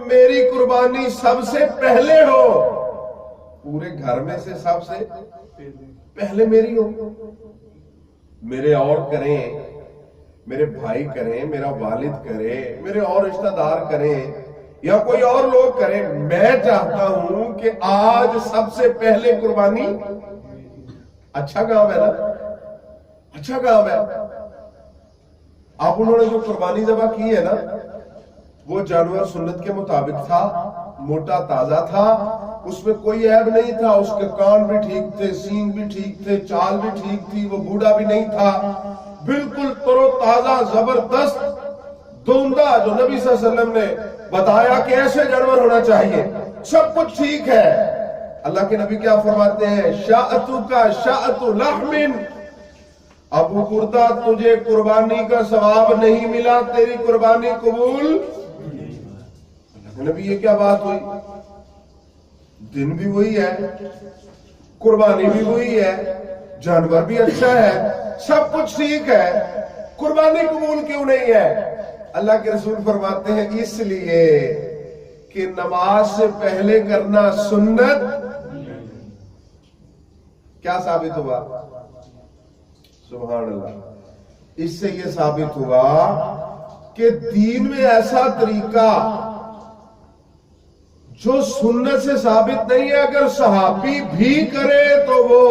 मेरी कुर्बानी सबसे पहले हो, पूरे घर में से सबसे पहले मेरी हो। मेरे और करें, मेरे भाई करें, मेरा वालिद करे, मेरे और रिश्तेदार करें या कोई और लोग करें, मैं चाहता हूं कि आज सबसे पहले कुर्बानी। अच्छा काम है ना, अच्छा काम है। आप उन्होंने जो कुर्बानी जबा की है ना, वो जानवर सुन्नत के मुताबिक था, मोटा ताजा था, उसमें कोई ऐब नहीं था, उसके कान भी ठीक थे, सींग भी ठीक थे, चाल भी ठीक थी, वो बूढ़ा भी नहीं था, बिल्कुल तरो ताजा जबरदस्त दूंदा, जो नबी सल्लल्लाहु अलैहि वसल्लम ने बताया कि ऐसे जानवर होना चाहिए, सब कुछ ठीक है। अल्लाह के नबी क्या फरमाते हैं, शाअतु का शाअतु लहमिन, अबू कुर्दा तुझे कुर्बानी का सवाब नहीं मिला, तेरी कुर्बानी कबूल। नबी ये क्या बात हुई, दिन भी वही है, कुर्बानी भी वही है, जानवर भी अच्छा है, सब कुछ ठीक है, कुर्बानी कबूल क्यों नहीं है? अल्लाह के रसूल फरमाते हैं इसलिए कि नमाज से पहले करना सुन्नत। क्या साबित हुआ? सुभान अल्लाह। इससे यह साबित हुआ कि दीन में ऐसा तरीका जो सुन्नत से साबित नहीं है, अगर सहाबी भी करे तो वो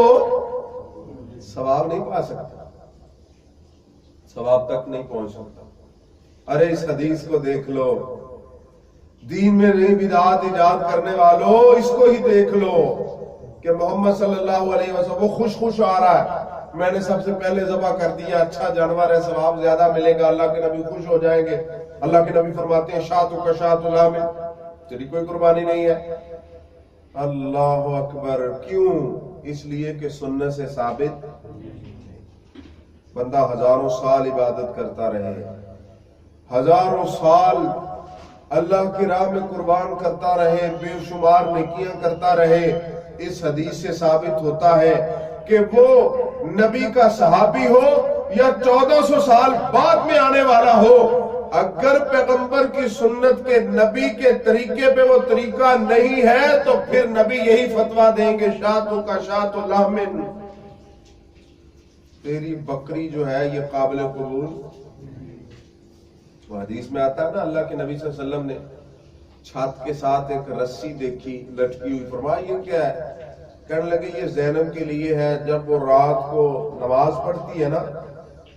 सवाब नहीं पा सकता, सवाब तक नहीं पहुंच सकता। अरे इस हदीस को देख लो, दीन में नई बिदात इजाद करने वालों, इसको ही देख लो कि मोहम्मद सल्लल्लाहु अलैहि वसल्लम वो खुश आ रहा है, मैंने सबसे पहले ज़बह कर दिया, अच्छा जानवर है, सवाब ज्यादा मिलेगा, अल्लाह के नबी खुश हो जाएंगे। अल्लाह के नबी फरमाते हैं शातु का शातु लामिन, तेरी कोई कुर्बानी नहीं है। अल्लाह अकबर। क्यों? इसलिए कि सुन्नत से साबित। बंदा हजारों साल इबादत करता रहे, हजारों साल अल्लाह की राह में कुर्बान करता रहे, बेशुमार नेकियां करता रहे, इस हदीस से साबित होता है कि वो नबी का सहाबी हो या 1400 साल बाद में आने वाला हो, अगर पैगंबर की सुन्नत के नबी के तरीके पे वो तरीका नहीं है तो फिर नबी यही फतवा देंगे शातु का शातु लामिन, तेरी बकरी जो है ये काबिल कबूल। तो हदीस में आता है ना, अल्लाह के नबी सल्लल्लाहु अलैहि वसल्लम ने छत के साथ एक रस्सी देखी लटकी हुई, फरमाया ये क्या है? कहने लगे ये ज़ैनब के लिए है, जब वो रात को नमाज पढ़ती है ना,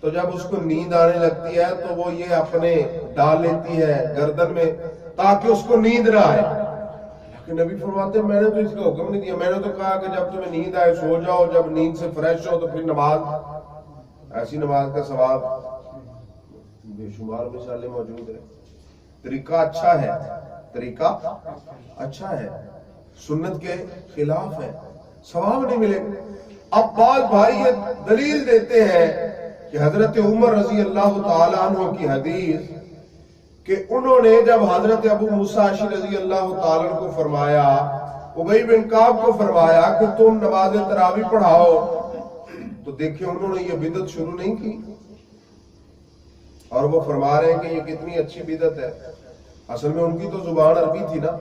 तो जब उसको नींद आने लगती है तो वो ये अपने डाल लेती है गर्दन में ताकि उसको नींद ना आए। कि नबी फरमाते मैंने तो इसका हुक्म नहीं दिया, मैंने तो कहा कि जब तुम्हें नींद आए सो जाओ, जब नींद से फ्रेश हो तो फिर नमाज। ऐसी नमाज का सवाब बेशुमार मिसालें मौजूद है। तरीका अच्छा है, तरीका अच्छा है, सुन्नत के खिलाफ है, सवाब नहीं मिलेगा। अब बात भाई ये दलील देते हैं कि हजरत उमर रजी अल्लाह ताला अन्हु की हदीस कि उन्होंने जब हजरत अबू मूसा अशरी रजी अल्लाह ताला को फरमाया, उबई बिन काब को फरमाया कि तुम नमाज तरावी पढ़ाओ, तो देखिए उन्होंने ये बिदत शुरू नहीं की और वो फरमा रहे हैं कि ये कितनी अच्छी बिदत है। असल में उनकी तो जुबान अरबी थी ना,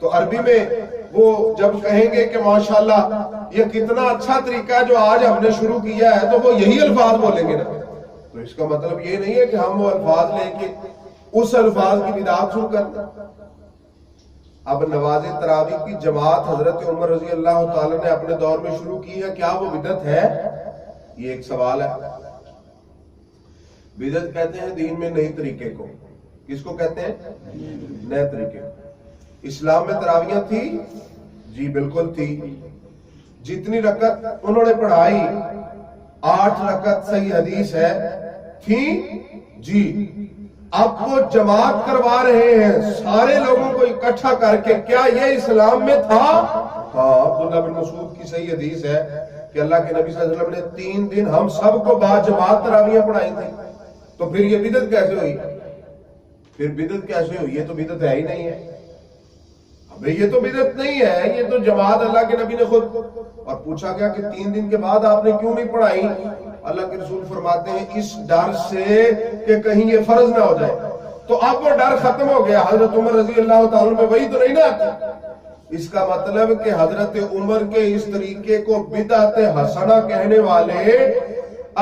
तो अरबी में वो जब कहेंगे कि माशाल्लाह ये कितना अच्छा तरीका है जो आज हमने शुरू किया है, तो वो यही अल्फाज बोलेंगे ना। तो इसका मतलब ये नहीं है कि हम वो अल्फाज लेके उस अल्फाज की बिदात शुरू करते। अब नवाज तरावी की जमात हजरत उमर रजी अल्लाह ताला ने अपने दौर में शुरू की है, क्या वो बिदत है? ये एक सवाल है। बिदत कहते हैं दीन में नई तरीके को, किसको कहते हैं? नए तरीके। इस्लाम में तरावियां थी जी, बिल्कुल थी। जितनी रकत उन्होंने पढ़ाई 8 रकत सही हदीस है, थी जी। अब वो जमात करवा रहे हैं सारे लोगों को इकट्ठा करके, क्या ये इस्लाम में था? हाँ, अब्दुल्लाह बिन मसूद की सही हदीस है कि अल्लाह के नबी सल्लल्लाहु अलैहि वसल्लम ने 3 दिन हम सबको बाजमात तरावियां पढ़ाई थी। तो फिर ये बिदत कैसे हुई? फिर बिदत कैसे हुई? ये तो बिदत है ही नहीं है। अबे ये तो बिदत नहीं है, ये तो जमात अल्लाह के नबी ने खुद। और पूछा गया कि 3 दिन के बाद आपने क्यों नहीं पढ़ाई? अल्लाह के रसूल फरमाते हैं इस डर से कि कहीं ये फर्ज ना हो जाए। تو اب وہ ڈر ختم ہو گیا. حضرت عمر رضی اللہ تعالیٰ میں وہی تو نہیں نا آتی. اس کا مطلب کہ حضرت عمر کے اس طریقے کو بدعت حسنہ کہنے والے،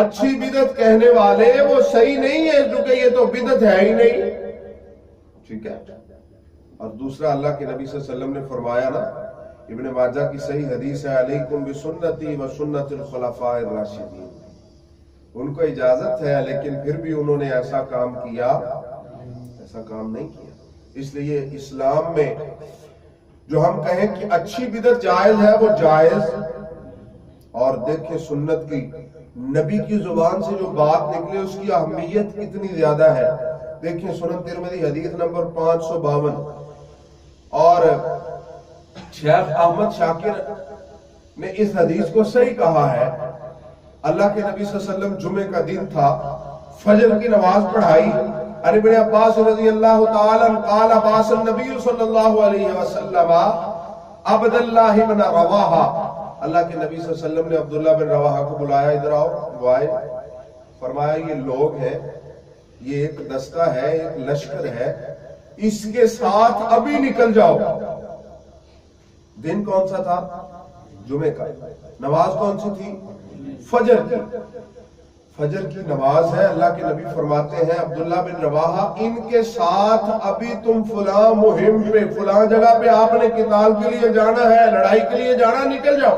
اچھی بدعت کہنے والے، وہ صحیح نہیں ہے، کیونکہ یہ تو بدعت ہے ہی نہیں. ٹھیک ہے. اور دوسرا اللہ کے نبی صلی اللہ علیہ وسلم نے فرمایا نا، ابن ماجہ کی صحیح حدیث ہے، علیکم بسنتی و سنت الخلفاء الراشدین. ان کو اجازت ہے لیکن پھر بھی انہوں نے ایسا کام کیا، ایسا کام نہیں کیا. اس لیے اسلام میں جو ہم کہیں کہ اچھی بدعت جائز ہے وہ جائز. اور دیکھیں سنت کی، نبی کی زبان سے جو بات نکلے اس کی اہمیت کتنی زیادہ ہے. دیکھیں سنن ترمذی حدیث نمبر 552. اور شیخ احمد شاکر نے اس حدیث کو صحیح کہا ہے. اللہ کے نبی صلی اللہ علیہ وسلم جمعے کا دن تھا، فجر کی نماز پڑھائی. عن ابن عباس رضی اللہ تعالی عنہ قال عباس النبی صلی اللہ علیہ وسلم عبد اللہ بن رواحہ. اللہ کے نبی صلی اللہ علیہ وسلم نے عبداللہ بن رواحہ کو بلایا، ادھر آؤ. وہ آئے، فرمایا یہ لوگ ہیں، یہ ایک دستہ ہے، ایک لشکر ہے، اس کے ساتھ ابھی نکل جاؤ. دن کون سا تھا؟ جمعے کا. نماز کون سی تھی؟ فجر کی. فجر کی نماز ہے. اللہ کے نبی فرماتے ہیں عبداللہ بن رواحہ، ان کے ساتھ ابھی تم فلاں مہم پہ، فلاں جگہ پہ آپ نے قتال کے لیے جانا ہے، لڑائی کے لیے جانا، نکل جاؤ.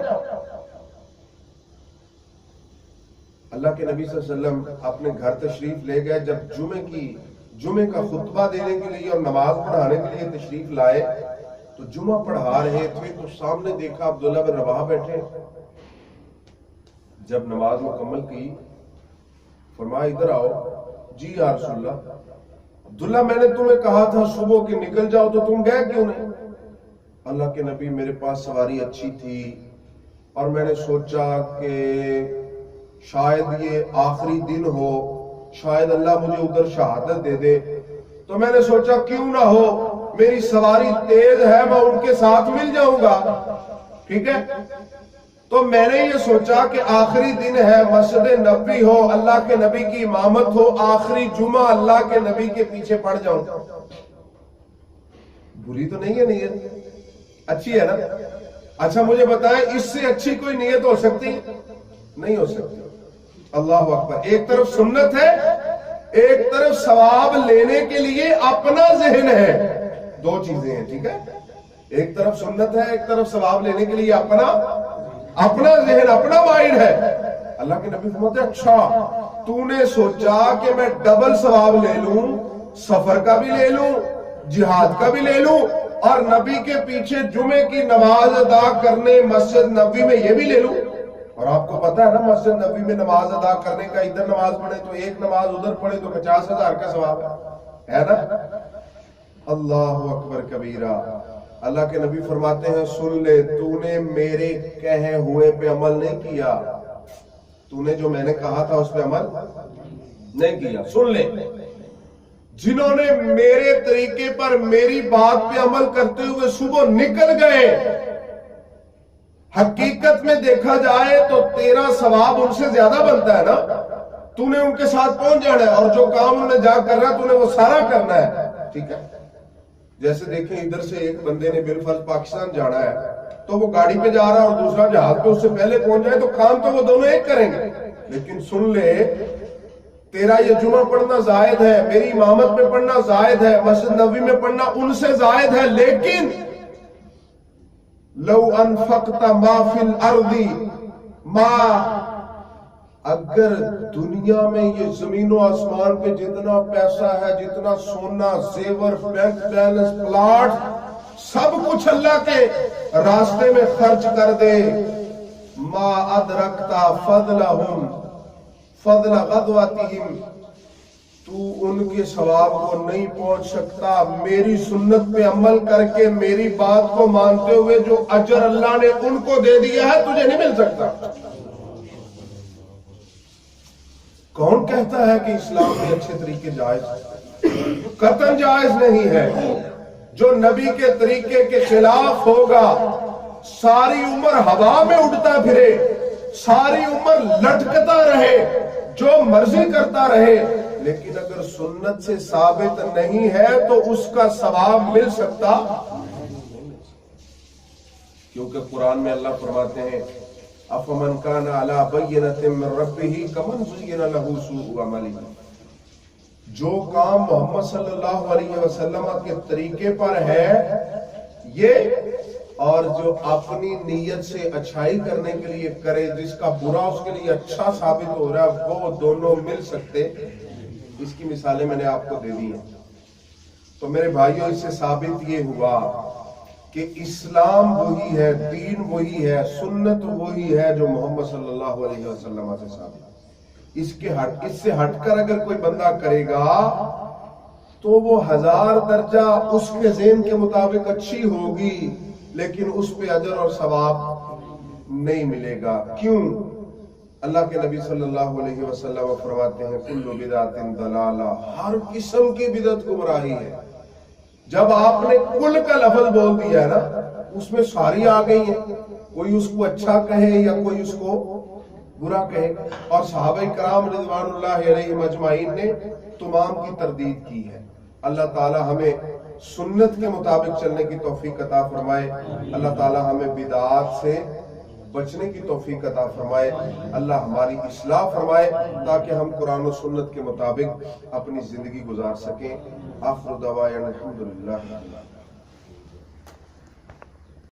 اللہ کے نبی صلی اللہ علیہ وسلم اپنے گھر تشریف لے گئے. جب جمعے کا خطبہ دینے کے لیے اور نماز پڑھانے کے لیے تشریف لائے تو جمعہ پڑھا رہے تھے تو سامنے دیکھا عبداللہ بن رواحہ بیٹھے. جب نماز مکمل کی فرمایا ادھر آؤ. جی یا رسول اللہ. عبداللہ میں نے تمہیں کہا تھا صبح کہ نکل جاؤ تو تم گئے کیوں نہیں؟ اللہ کے نبی میرے پاس سواری اچھی تھی اور میں نے سوچا کہ شاید یہ آخری دن ہو، شاید اللہ مجھے ادھر شہادت دے دے، تو میں نے سوچا کیوں نہ ہو، میری سواری تیز ہے، میں ان کے ساتھ مل جاؤں گا. ٹھیک ہے. تو میں نے یہ سوچا کہ آخری دن ہے، مسجد نبوی ہو، اللہ کے نبی کی امامت ہو، آخری جمعہ اللہ کے نبی کے پیچھے پڑ جاؤں. بری تو نہیں ہے نیت؟ اچھی ہے نا؟ اچھا مجھے بتائیں اس سے اچھی کوئی نیت ہو سکتی؟ نہیں ہو سکتی. اللہ اکبر. ایک طرف سنت ہے، ایک طرف ثواب لینے کے لیے اپنا ذہن ہے. دو چیزیں ہیں. ٹھیک ہے. ایک طرف سنت ہے، ایک طرف ثواب لینے کے لیے اپنا ذہن، اپنا مائنڈ ہے. اللہ کے نبی فرماتے ہیں اچھا تو نے سوچا کہ میں ڈبل ثواب لے لوں، سفر کا بھی لے لوں، جہاد کا بھی لے لوں، اور نبی کے پیچھے جمعے کی نماز ادا کرنے مسجد نبوی میں یہ بھی لے لوں. اور آپ کو پتا ہے نا مسجد نبوی میں نماز ادا کرنے کا، ادھر نماز پڑھے تو ایک نماز ادھر پڑھے تو 50,000 کا ثواب ہے نا. اللہ اکبر کبیرہ. اللہ کے نبی فرماتے ہیں سن لے، تو نے میرے کہے ہوئے پہ عمل نہیں کیا، تو نے جو میں نے کہا تھا اس پہ عمل نہیں کیا. سن لے، جنہوں نے میرے طریقے پر میری بات پہ عمل کرتے ہوئے صبح نکل گئے، حقیقت میں دیکھا جائے تو تیرا ثواب ان سے زیادہ بنتا ہے نا. تو نے ان کے ساتھ پہنچ جانا ہے، اور جو کام انہوں نے جا کر رہا تو نے وہ سارا کرنا ہے. ٹھیک ہے. جیسے دیکھیں ادھر سے ایک بندے نے بالفرض پاکستان جانا ہے تو وہ گاڑی پہ جا رہا ہے اور دوسرا جہاز پہ اس سے پہلے پہنچ جائے تو کام تو وہ دونوں ایک کریں گے. لیکن سن لے، تیرا یہ جمعہ پڑھنا زائد ہے، میری امامت میں پڑھنا زائد ہے، مسجد نبوی میں پڑھنا ان سے زائد ہے. لیکن لو انفقت ما فی الارض، ما اگر دنیا میں یہ زمین و آسمان پہ جتنا پیسہ ہے، جتنا سونا، زیور، بینک بیلنس، پلاٹ، سب کچھ اللہ کے راستے میں خرچ کر دے، ما ادرکتا فضلہم فضل غدوتہم، تو ان کے ثواب کو نہیں پہنچ سکتا میری سنت پہ عمل کر کے، میری بات کو مانتے ہوئے جو اجر اللہ نے ان کو دے دیا ہے تجھے نہیں مل سکتا. کون کہتا ہے کہ اسلام کے اچھے طریقے جائز ہیں؟ قطعاً جائز نہیں ہے. جو نبی کے طریقے کے خلاف ہوگا ساری عمر ہوا میں اڑتا پھرے، ساری عمر لٹکتا رہے، جو مرضی کرتا رہے، لیکن اگر सुन्नत से साबित नहीं है तो उसका सवाब मिल सकता, क्योंकि कुरान में अल्लाह फरमाते हैं अफमन काना अला बय्यनतिन मिन रब्बिही कमन ज़ुय्यिना लहू सूअ अमलिही। जो काम मोहम्मद सल्लल्लाहु अलैहि वसल्लम के तरीके पर है ये, और जो अपनी नीयत से अच्छाई करने के लिए करे, जिसका बुरा उसके लिए अच्छा साबित हो रहा है, वो दोनों मिल सकते। इसकी मिसालें मैंने आपको दे दी हैं। तो मेरे भाइयों, इससे साबित ये हुआ कि इस्लाम वही है, दीन वही है, सुन्नत वही है जो मोहम्मद सल्लल्लाहु अलैहि वसल्लम से साबित। इससे हटकर अगर कोई बंदा करेगा तो वो 1000 दर्जा उसके ज़हन के मुताबिक अच्छी होगी, लेकिन उस पे अजर और सवाब नहीं मिलेगा। क्यों? अल्लाह के नबी सल्लल्लाहु अलैहि वसल्लम फरमाते हैं कुल्लु बिदअतिन दलाला, हर किस्म की बिदअत गुमराही है। जब आपने कुल का लफ्ज बोल दिया है ना, उसमें सारी आ गई है, कोई उसको अच्छा कहे या कोई उसको बुरा कहे। और सहाबा किराम रिज़वानुल्लाहि अलैहिम अजमाइन ने तमाम की तरदीद की है। अल्लाह ताला हमें सुन्नत के मुताबिक चलने की तौफीक अता फरमाए। अल्लाह ताला हमें बिदआत से बचने की तौफीक अता फरमाए। अल्लाह हमारी इस्लाह फरमाए ताकि हम कुरान और सुन्नत के मुताबिक अपनी जिंदगी गुजार सकें। आखिर दवाया अल्हम्दुलिल्लाह।